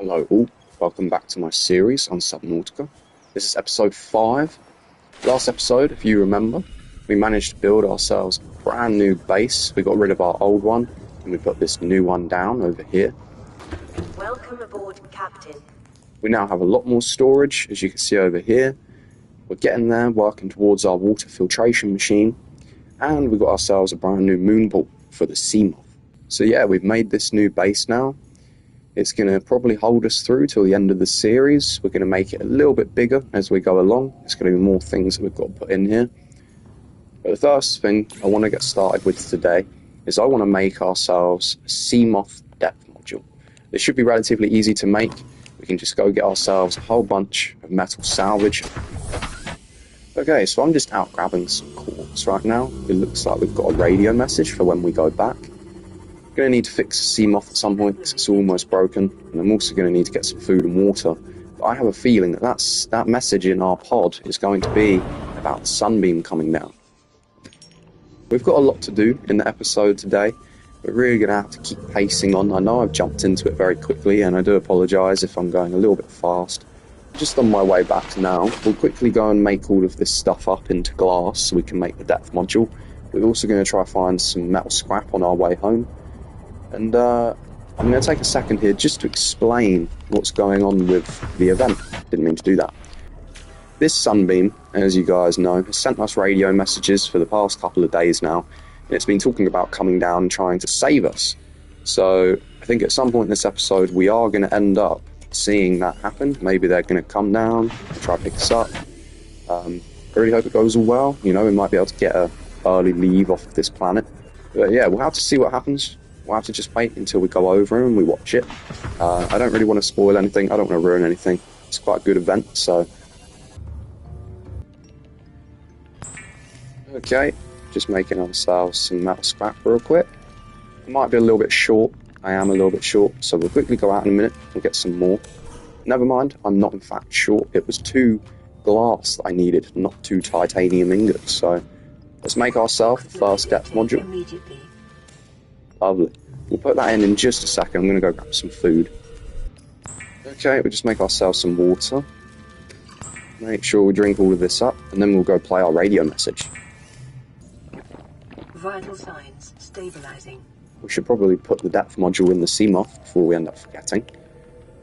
Hello all, welcome back to my series on Subnautica. This is episode 5. Last episode, if you remember, we managed to build ourselves a brand new base. We got rid of our old one, and we put this new one down over here. Welcome aboard, Captain. We now have a lot more storage, as you can see over here. We're getting there, working towards our water filtration machine, and we got ourselves a brand new moon ball for the sea moth. So yeah, we've made this new base now. It's going to probably hold us through till the end of the series. We're going to make it a little bit bigger as we go along. There's going to be more things that we've got to put in here. But the first thing I want to get started with today is I want to make ourselves a sea moth depth module. This should be relatively easy to make. We can just go get ourselves a whole bunch of metal salvage. Okay, so I'm just out grabbing some quartz right now. It looks like we've got a radio message for when we go back. Going to need to fix the sea moth at some point because it's almost broken, and I'm also going to need to get some food and water. But I have a feeling that that message in our pod is going to be about the Sunbeam coming down. We've got a lot to do in the episode today. We're really going to have to keep pacing on. I know I've jumped into it very quickly, and I do apologise if I'm going a little bit fast. Just on my way back now, we'll quickly go and make all of this stuff up into glass so we can make the depth module. We're also going to try to find some metal scrap on our way home. And I'm going to take a second here just to explain what's going on with the event. Didn't mean to do that. This Sunbeam, as you guys know, has sent us radio messages for the past couple of days now. And it's been talking about coming down and trying to save us. So I think at some point in this episode we are going to end up seeing that happen. Maybe they're going to come down and try to pick us up. I really hope it goes all well. You know, we might be able to get an early leave off of this planet. But yeah, we'll have to see what happens. We'll have to just wait until we go over and we watch it. I don't really want to spoil anything. I don't want to ruin anything. It's quite a good event, so... Okay, just making ourselves some metal scrap real quick. It might be a little bit short. I am a little bit short, so we'll quickly go out in a minute and get some more. Never mind, I'm not in fact short. It was 2 glass that I needed, not 2 titanium ingots, so... Let's make ourselves the first depth module. Lovely. We'll put that in just a second. I'm going to go grab some food. Okay, we'll just make ourselves some water. Make sure we drink all of this up, and then we'll go play our radio message. Vital signs stabilizing. We should probably put the depth module in the sea moth before we end up forgetting.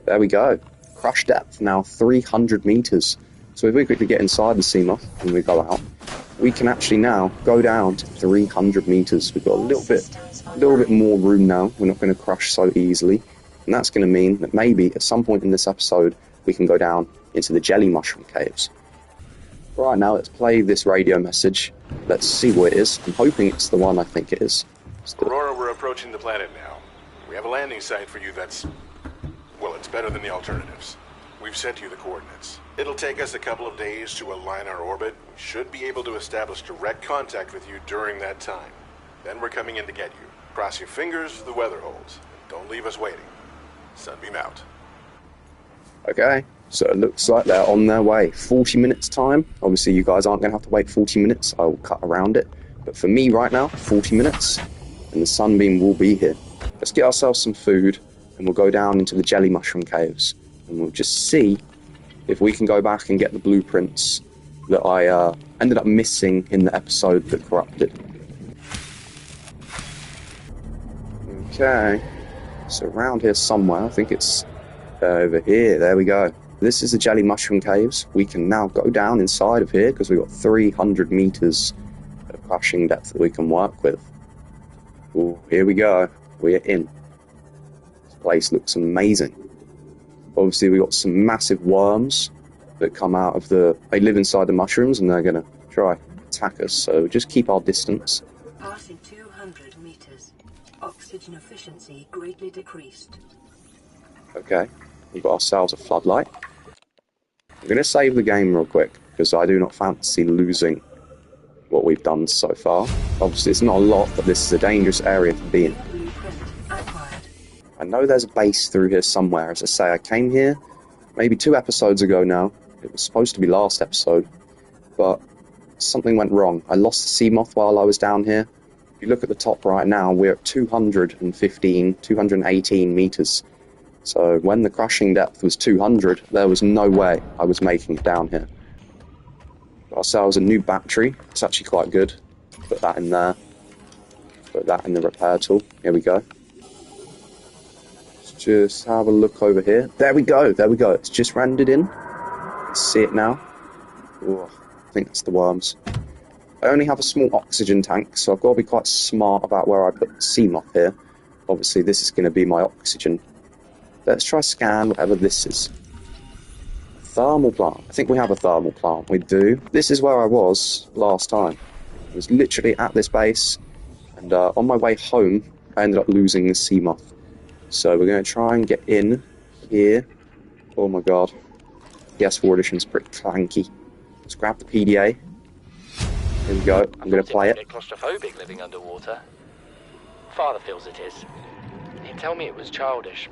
There we go. Crush depth now 300 meters. So if we quickly get inside the sea moth and we go out, we can actually now go down to 300 meters. We've got a little bit more room now. We're not going to crush so easily. And that's going to mean that maybe at some point in this episode, we can go down into the jelly mushroom caves. Right, now let's play this radio message. Let's see what it is. I'm hoping it's the one I think it is. Aurora, we're approaching the planet now. We have a landing site for you that's... well, it's better than the alternatives. We've sent you the coordinates. It'll take us a couple of days to align our orbit. We should be able to establish direct contact with you during that time. Then we're coming in to get you. Cross your fingers the weather holds. Don't leave us waiting. Sunbeam out. Okay, so it looks like they're on their way. 40 minutes time. Obviously you guys aren't going to have to wait 40 minutes. I will cut around it. But for me right now, 40 minutes. And the Sunbeam will be here. Let's get ourselves some food. And we'll go down into the jelly mushroom caves. And we'll just see if we can go back and get the blueprints that I ended up missing in the episode that corrupted. Okay, so around here somewhere, I think it's over here, there we go. This is the jelly mushroom caves. We can now go down inside of here because we've got 300 meters of crushing depth that we can work with. Ooh, here we go, we're in. This place looks amazing. Obviously we've got some massive worms that come out of they live inside the mushrooms and they're going to try attack us, so just keep our distance. Passing 200 meters. Oxygen efficiency greatly decreased. Okay, we've got ourselves a floodlight. I'm going to save the game real quick because I do not fancy losing what we've done so far. Obviously it's not a lot, but this is a dangerous area to be in. I know there's a base through here somewhere. As I say, I came here maybe 2 episodes ago now. It was supposed to be last episode, but something went wrong. I lost the sea moth while I was down here. If you look at the top right now, we're at 218 meters. So when the crashing depth was 200, there was no way I was making it down here. Got ourselves a new battery. It's actually quite good. Put that in there. Put that in the repair tool. Here we go. Let's just have a look over here. There we go. There we go. It's just rendered in. Let's see it now. Oh, I think that's the worms. I only have a small oxygen tank, so I've got to be quite smart about where I put the Seamoth here. Obviously, this is going to be my oxygen. Let's try scan whatever this is. Thermal plant. I think we have a thermal plant. We do. This is where I was last time. I was literally at this base, and on my way home, I ended up losing the Seamoth. So we're going to try and get in here. Oh my god. The S4 edition's pretty clanky. Let's grab the PDA. Here we go. I'm going to play it. It claustrophobic living underwater. Father feels it is. He'd tell me it was childish,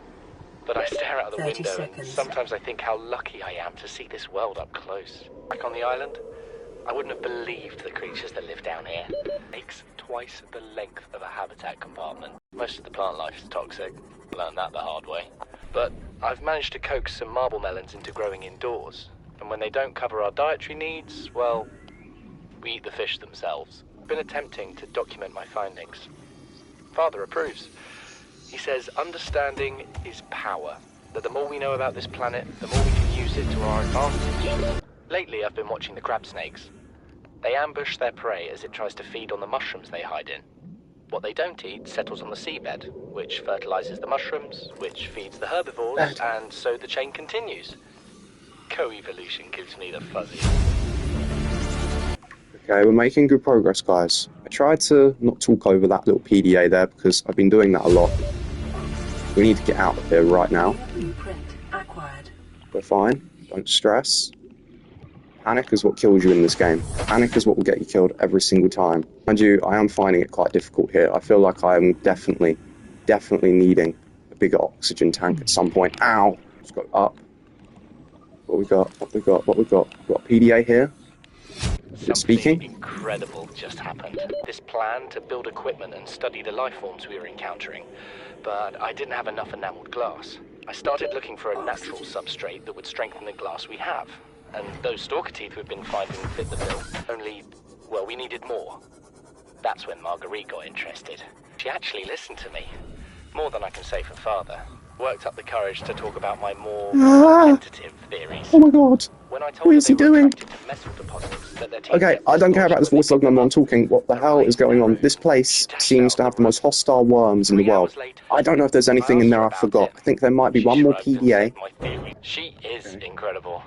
but I stare out the 30 window and seconds. sometimes I think how lucky I am to see this world up close. Back on the island, I wouldn't have believed the creatures that live down here. Takes twice the length of a habitat compartment. Most of the plant life is toxic. Learned that the hard way. But I've managed to coax some marble melons into growing indoors. And when they don't cover our dietary needs, well, we eat the fish themselves. I've been attempting to document my findings. Father approves. He says understanding is power. That the more we know about this planet, the more we can use it to our advantage. Lately, I've been watching the crab snakes. They ambush their prey as it tries to feed on the mushrooms they hide in. What they don't eat settles on the seabed, which fertilizes the mushrooms, which feeds the herbivores, and so the chain continues. Co-evolution gives me the fuzzy. Okay, we're making good progress, guys. I tried to not talk over that little PDA there because I've been doing that a lot. We need to get out of here right now. Blueprint acquired. We're fine. Don't stress. Panic is what kills you in this game. Panic is what will get you killed every single time. Mind you, I am finding it quite difficult here. I feel like I am definitely needing a bigger oxygen tank at some point. Ow! Let's go up. What we got? What we got? What we got? We've got a PDA here. Something Speaking. incredible just happened. This plan to build equipment and study the life forms we were encountering, but I didn't have enough enameled glass. I started looking for a natural substrate that would strengthen the glass we have, and those stalker teeth we've been finding fit the bill. Only, well, we needed more. That's when Marguerite got interested. She actually listened to me, more than I can say for Father. Worked up the courage to talk about my more tentative theories. Oh my god. When I told What her is he they were doing? attracted to metal deposits, that their teeth Okay, kept I don't care about this voice log number. I'm talking. What the hell is going on? This place seems to have the most hostile worms in the world. I don't know if there's anything in there I forgot. I think there might be one more PDA. She is incredible.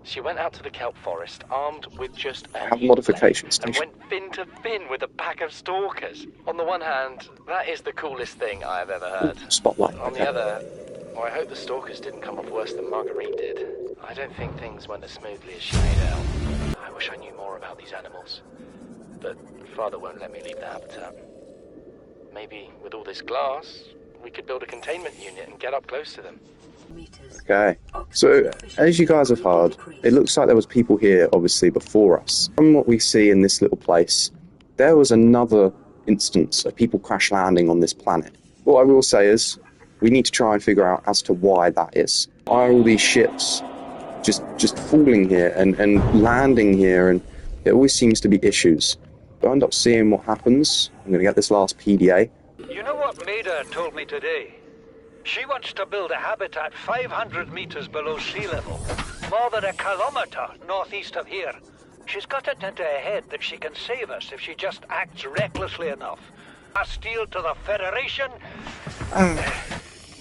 She went out to the kelp forest armed with just a Have modification and station. went fin to fin with a pack of stalkers. On the one hand, that is the coolest thing I have ever heard. Spotlight. On Okay. the other, well, I hope the stalkers didn't come off worse than Marguerite did. I don't think things went as smoothly as she made out. I wish I knew more about these animals. But Father won't let me leave the habitat. Maybe with all this glass, we could build a containment unit and get up close to them. Meters. Okay. So, as you guys have heard, it looks like there was people here, obviously, before us. From what we see in this little place, there was another instance of people crash landing on this planet. What I will say is, we need to try and figure out as to why that is. Why are all these ships just falling here and landing here, and there always seems to be issues. We'll end up seeing what happens. I'm going to get this last PDA. You know what Maida told me today? She wants to build a habitat 500 meters below sea level, more than a kilometer northeast of here. She's got it into her head that she can save us if she just acts recklessly enough. I steal to the Federation.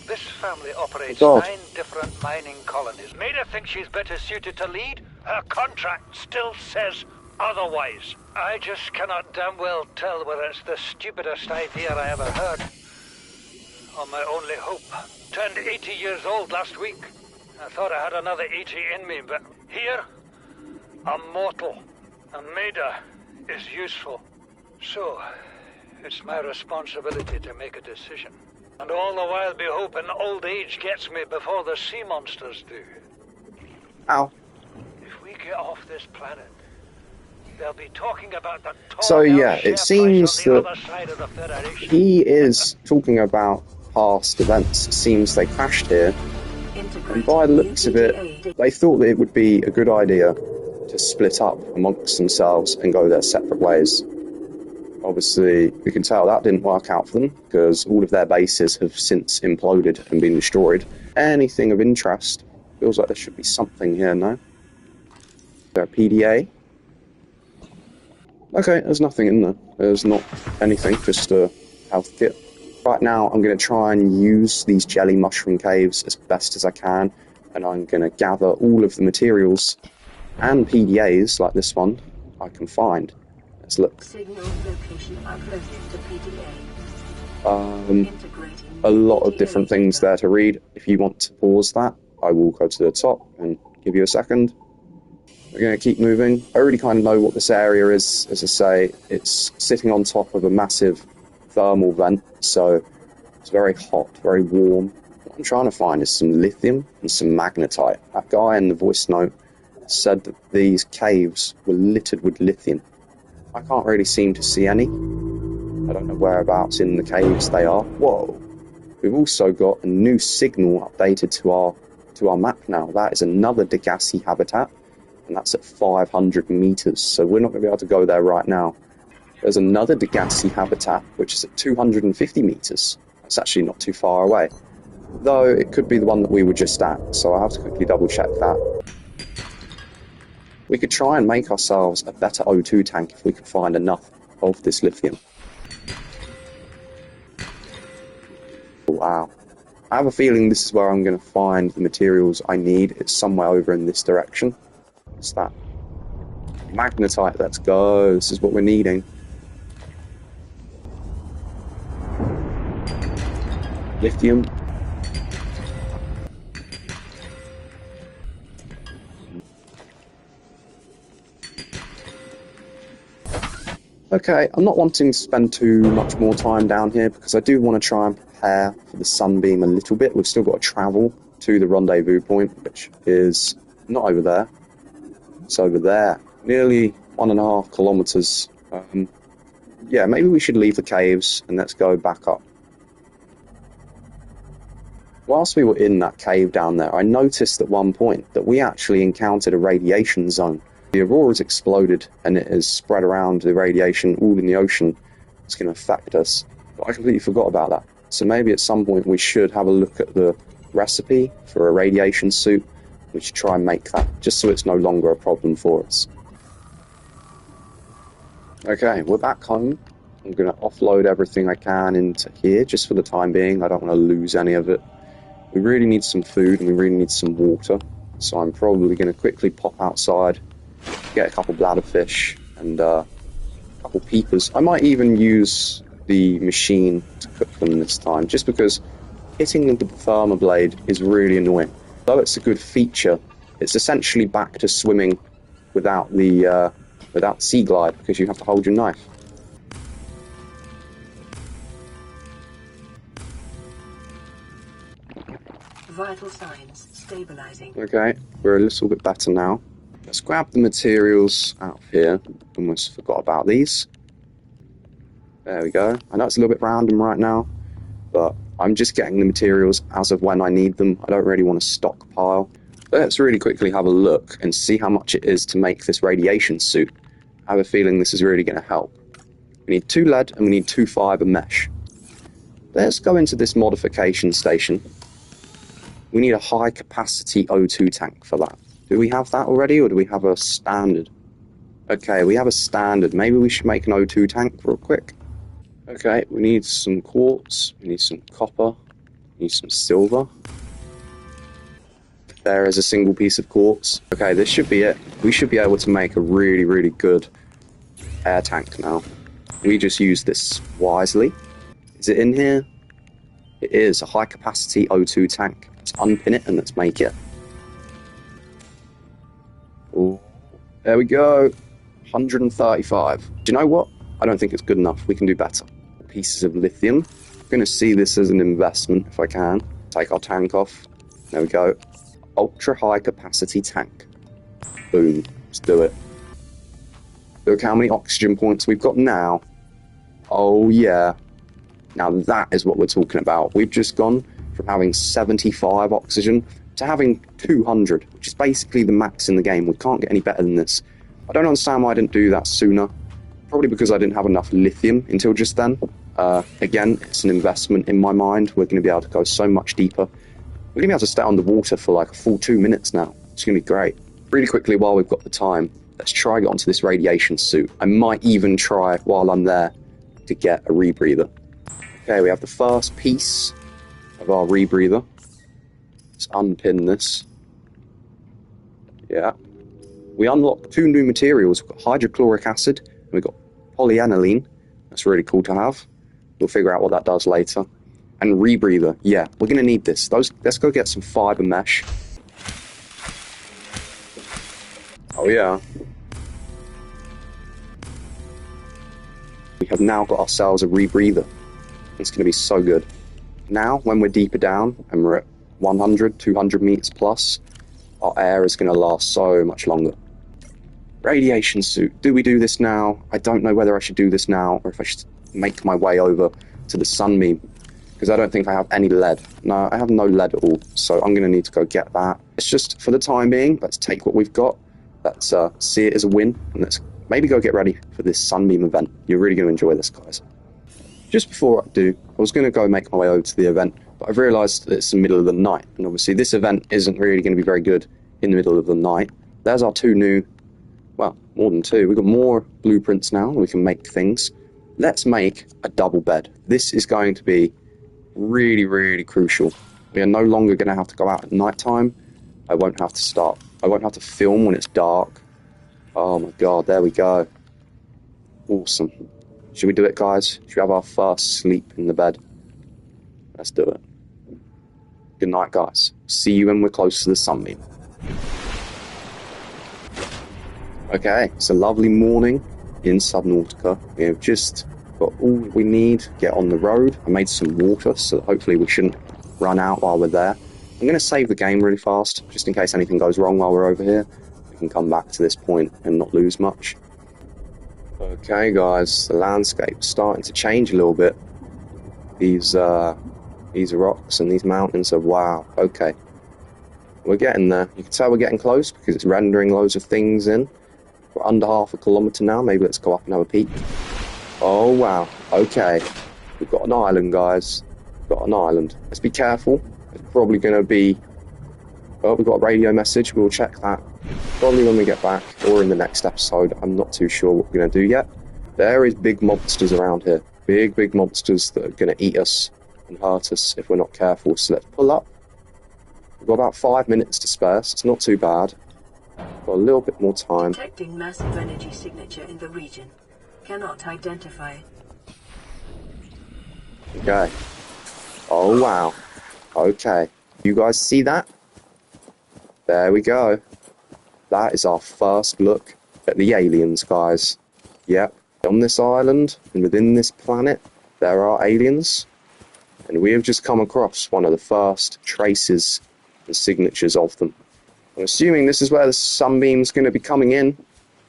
This family operates 9 different mining colonies. Maida thinks she's better suited to lead. Her contract still says otherwise. I just cannot damn well tell whether it's the stupidest idea I ever heard, or my only hope. Turned 80 years old last week. I thought I had another 80 in me, but here, I'm mortal, and Maida is useful. So, it's my responsibility to make a decision. And all the while be hoping old age gets me before the sea monsters do. Ow. If we get off this planet, they'll be talking about the So yeah, it seems that side of the Federation. he is talking about past events, it seems they crashed here, and by the looks of it, they thought that it would be a good idea to split up amongst themselves and go their separate ways. Obviously, we can tell that didn't work out for them, because all of their bases have since imploded and been destroyed. Anything of interest? Feels like there should be something here, no? Is there a PDA? Okay, there's nothing in there. There's not anything, just a health kit. Right now, I'm going to try and use these jelly mushroom caves as best as I can, and I'm going to gather all of the materials and PDAs, like this one, I can find. Let's look. Signal location uploaded to PDA. A lot of different things there to read. If you want to pause that, I will go to the top and give you a second. We're going to keep moving. I already kind of know what this area is. As I say, it's sitting on top of a massive thermal vent, so it's very hot, very warm. What I'm trying to find is some lithium and some magnetite. That guy in the voice note said that these caves were littered with lithium. I can't really seem to see any. I don't know whereabouts in the caves they are. Whoa! We've also got a new signal updated to our map now. That is another Degassi habitat, and that's at 500 meters, so we're not going to be able to go there right now. There's another Degassi habitat, which is at 250 meters. That's actually not too far away, though it could be the one that we were just at, so I'll have to quickly double check that. We could try and make ourselves a better O2 tank if we could find enough of this lithium. Wow. I have a feeling this is where I'm going to find the materials I need. It's somewhere over in this direction. What's that? Magnetite, let's go. This is what we're needing. Lithium. Okay, I'm not wanting to spend too much more time down here because I do want to try and prepare for the Sunbeam a little bit. We've still got to travel to the rendezvous point, which is not over there. It's over there. Nearly 1.5 kilometers. Yeah, maybe we should leave the caves and let's go back up. Whilst we were in that cave down there, I noticed at one point that we actually encountered a radiation zone. The aurora's exploded and it has spread around the radiation all in the ocean. It's going to affect us. But I completely forgot about that. So maybe at some point we should have a look at the recipe for a radiation suit. We should try and make that, just so it's no longer a problem for us. Okay, we're back home. I'm going to offload everything I can into here, just for the time being. I don't want to lose any of it. We really need some food and we really need some water. So I'm probably going to quickly pop outside, get a couple bladderfish and a couple peepers. I might even use the machine to cook them this time, just because hitting the thermoblade is really annoying. Though it's a good feature, it's essentially back to swimming without the sea glide, because you have to hold your knife. Vital signs stabilizing. Okay, we're a little bit better now. Let's grab the materials out of here. Almost forgot about these. There we go. I know it's a little bit random right now, but I'm just getting the materials as of when I need them. I don't really want to stockpile. Let's really quickly have a look and see how much it is to make this radiation suit. I have a feeling this is really going to help. We need 2 lead and we need 2 fiber mesh. Let's go into this modification station. We need a high capacity O2 tank for that. Do we have that already, or do we have a standard? Okay, we have a standard. Maybe we should make an O2 tank real quick. Okay, we need some quartz, we need some copper, we need some silver. There is a single piece of quartz. Okay, this should be it. We should be able to make a really, really good air tank now. We just use this wisely. Is it in here? It is a high capacity O2 tank. Let's unpin it and let's make it. Ooh, there we go. 135. Do you know what? I don't think it's good enough. We can do better. Pieces of lithium. I'm going to see this as an investment if I can. Take our tank off. There we go. Ultra high capacity tank. Boom. Let's do it. Look how many oxygen points we've got now. Oh yeah. Now that is what we're talking about. We've just gone from having 75 oxygen to having 200, which is basically the max in the game. We can't get any better than this. I don't understand why I didn't do that sooner. Probably because I didn't have enough lithium until just then. Again, it's an investment in my mind. We're going to be able to go so much deeper. We're going to be able to stay underwater for like a full 2 minutes now. It's going to be great. Really quickly, while we've got the time, let's try get onto this radiation suit. I might even try, while I'm there, to get a rebreather. Okay, we have the first piece of our rebreather. Let's unpin this. Yeah. We unlocked 2 new materials. We've got hydrochloric acid and we've got polyaniline. That's really cool to have. We'll figure out what that does later. And rebreather. Yeah, we're going to need this. Let's go get some fiber mesh. Oh yeah. We have now got ourselves a rebreather. It's going to be so good. Now, when we're deeper down and we're at 100, 200 meters plus, our air is going to last so much longer. Radiation suit. Do we do this now? I don't know whether I should do this now or if I should make my way over to the Sunbeam, because I don't think I have any lead. No, I have no lead at all, so I'm going to need to go get that. It's just, for the time being, let's take what we've got. Let's see it as a win, and let's maybe go get ready for this Sunbeam event. You're really going to enjoy this, guys. Just before I do, I was going to go make my way over to the event, but I've realised that it's the middle of the night, and obviously this event isn't really going to be very good in the middle of the night. There's our 2 new, well, more than 2. We've got more blueprints now, and we can make things. Let's make a double bed. This is going to be really, really crucial. We are no longer going to have to go out at night time. I won't have to film when it's dark. Oh my god, there we go. Awesome. Should we do it, guys? Should we have our first sleep in the bed? Let's do it. Good night, guys. See you when we're close to the Sunbeam. Okay, it's a lovely morning in Subnautica. We have just got all we need to get on the road. I made some water, so hopefully we shouldn't run out while we're there. I'm going to save the game really fast, just in case anything goes wrong while we're over here. We can come back to this point and not lose much. Okay, guys, the landscape's starting to change a little bit. These rocks and these mountains are wow. Okay, we're getting there. You can tell we're getting close because it's rendering loads of things in. We're under half a kilometre now. Maybe let's go up and have a peek. Oh wow. Okay, we've got an island, guys. We've got an island. Let's be careful. It's probably going to be... Oh, we've got a radio message. We'll check that. Probably when we get back, or in the next episode. I'm not too sure what we're going to do yet. There is big monsters around here. Big monsters that are going to eat us and hurt us if we're not careful. So let's pull up. We've got about 5 minutes to spare, so it's not too bad. Got a little bit more time. Detecting massive energy signature in the region. Cannot identify. Okay. Oh wow. Okay. You guys see that? There we go. That is our first look at the aliens, guys. Yep. On this island and within this planet, there are aliens. And we have just come across one of the first traces and signatures of them. I'm assuming this is where the Sunbeam's going to be coming in.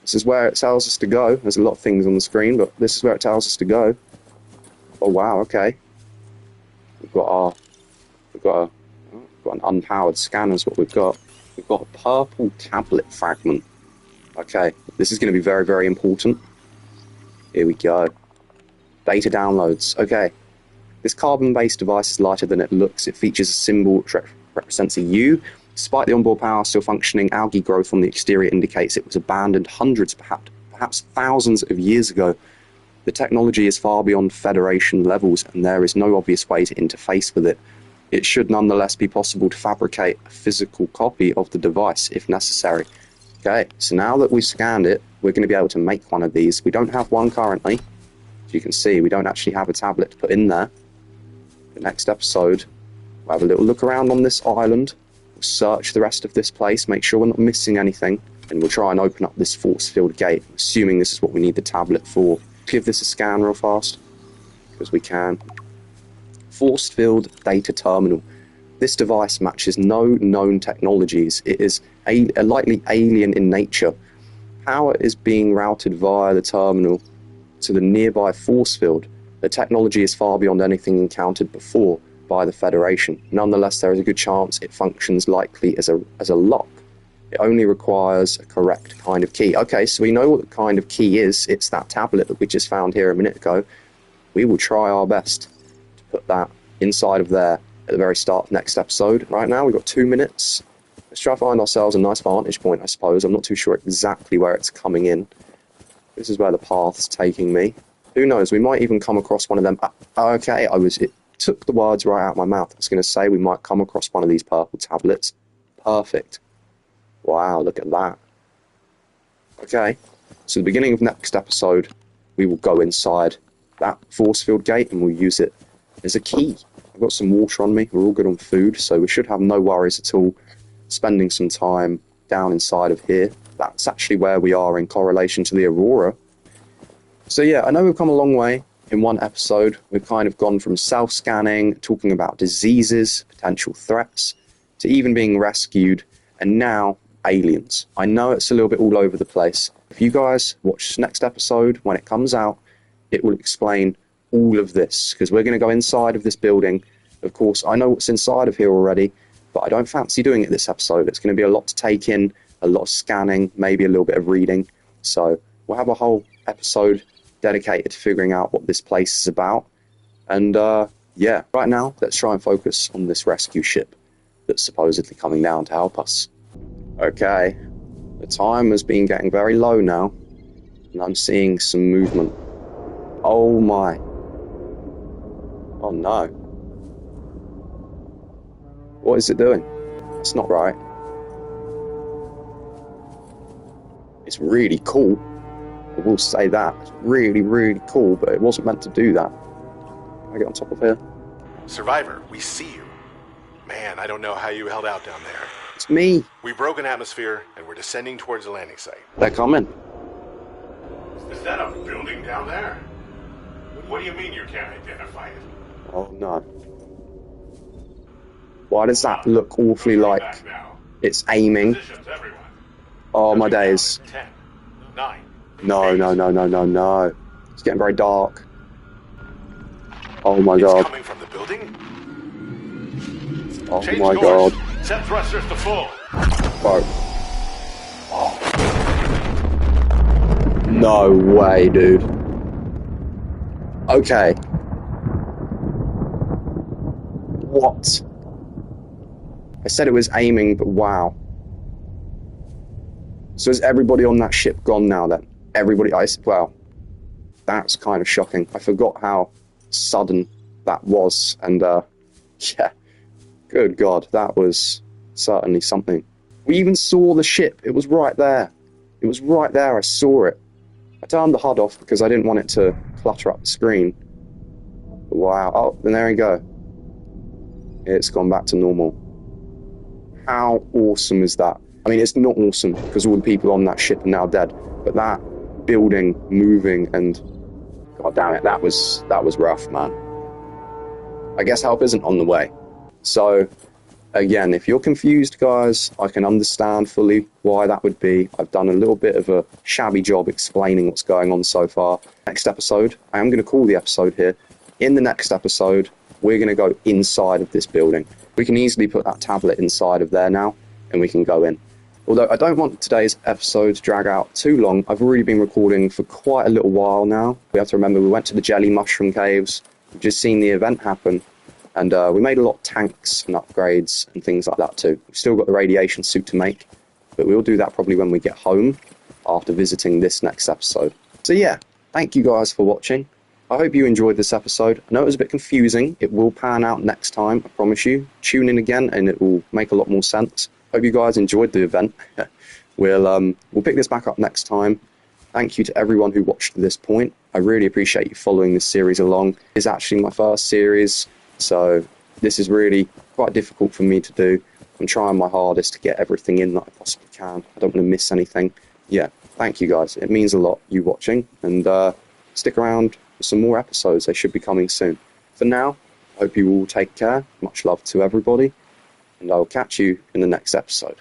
This is where it tells us to go. There's a lot of things on the screen, but this is where it tells us to go. Oh wow, okay. We've got an unpowered scanner is what we've got. We've got a purple tablet fragment. Okay, this is going to be very, very important. Here we go. Data downloads. Okay. This carbon-based device is lighter than it looks. It features a symbol which represents a U. Despite the onboard power still functioning, algae growth on the exterior indicates it was abandoned hundreds, perhaps thousands of years ago. The technology is far beyond Federation levels, and there is no obvious way to interface with it. It should nonetheless be possible to fabricate a physical copy of the device if necessary. Okay, so now that we've scanned it, we're going to be able to make one of these. We don't have one currently. As you can see, we don't actually have a tablet to put in there. The next episode, we'll have a little look around on this island. We'll search the rest of this place, make sure we're not missing anything, and we'll try and open up this force field gate, assuming this is what we need the tablet for. Give this a scan real fast, because we can. Force field data terminal. This device matches no known technologies. It is likely alien in nature. Power is being routed via the terminal to the nearby force field. The technology is far beyond anything encountered before by the Federation. Nonetheless, there is a good chance it functions likely as a lock. It only requires a correct kind of key. Okay, so we know what the kind of key is. It's that tablet that we just found here a minute ago. We will try our best to put that inside of there at the very start of next episode. Right now, we've got 2 minutes. Let's try to find ourselves a nice vantage point, I suppose. I'm not too sure exactly where it's coming in. This is where the path's taking me. Who knows? We might even come across one of them. Okay, it took the words right out of my mouth. I was going to say we might come across one of these purple tablets. Perfect. Wow, look at that. Okay, so the beginning of next episode, we will go inside that force field gate and we'll use it as a key. I've got some water on me. We're all good on food, so we should have no worries at all spending some time down inside of here. That's actually where we are in correlation to the Aurora. So yeah, I know we've come a long way in one episode. We've kind of gone from self-scanning, talking about diseases, potential threats, to even being rescued, and now aliens. I know it's a little bit all over the place. If you guys watch the next episode when it comes out, it will explain all of this, because we're going to go inside of this building. Of course, I know what's inside of here already, but I don't fancy doing it this episode. It's going to be a lot to take in, a lot of scanning, maybe a little bit of reading. So we'll have a whole episode dedicated to figuring out what this place is about. And yeah, right now, let's try and focus on this rescue ship that's supposedly coming down to help us. Okay, the time has been getting very low now, and I'm seeing some movement. Oh my. Oh no. What is it doing? It's not right. It's really cool. I will say that. It's really, really cool, but it wasn't meant to do that. Can I get on top of here? Survivor, we see you. Man, I don't know how you held out down there. It's me. We broke an atmosphere, and we're descending towards the landing site. They're coming. Is that a building down there? What do you mean you can't identify it? Oh no. Why does that look awfully like it's aiming? Oh my days. 10, 9. No, no, no, no, no, no. It's getting very dark. Oh my It's god. coming from the building? Oh Change my course. god. Set thrusters to full. Bro. No way, dude. Okay. What? I said it was aiming, but wow. So is everybody on that ship gone now then? Everybody, well, that's kind of shocking. I forgot how sudden that was, and yeah, good God, that was certainly something. We even saw the ship. It was right there. It was right there. I saw it. I turned the HUD off because I didn't want it to clutter up the screen. Wow. Oh, and there we go. It's gone back to normal. How awesome is that? I mean, it's not awesome because all the people on that ship are now dead, but that building moving and god damn it, that was rough, man. I guess help isn't on the way. So again, if you're confused, guys, I can understand fully why that would be. I've done a little bit of a shabby job explaining what's going on so far. Next episode, I am going to call the episode here. In the next episode, we're going to go inside of this building. We can easily put that tablet inside of there now, and we can go in. Although I don't want today's episode to drag out too long, I've already been recording for quite a little while now. We have to remember we went to the jelly mushroom caves, we've just seen the event happen, and we made a lot of tanks and upgrades and things like that too. We've still got the radiation suit to make, but we'll do that probably when we get home after visiting this next episode. So yeah, thank you guys for watching. I hope you enjoyed this episode. I know it was a bit confusing. It will pan out next time, I promise you. Tune in again and it will make a lot more sense. Hope you guys enjoyed the event. We'll pick this back up next time. Thank you to everyone who watched to this point. I really appreciate you following this series along. It's actually my first series, so this is really quite difficult for me to do. I'm trying my hardest to get everything in that I possibly can. I don't want to miss anything. Yeah, thank you guys. It means a lot, you watching, and stick around for some more episodes. They should be coming soon. For now, I hope you all take care. Much love to everybody. And I'll catch you in the next episode.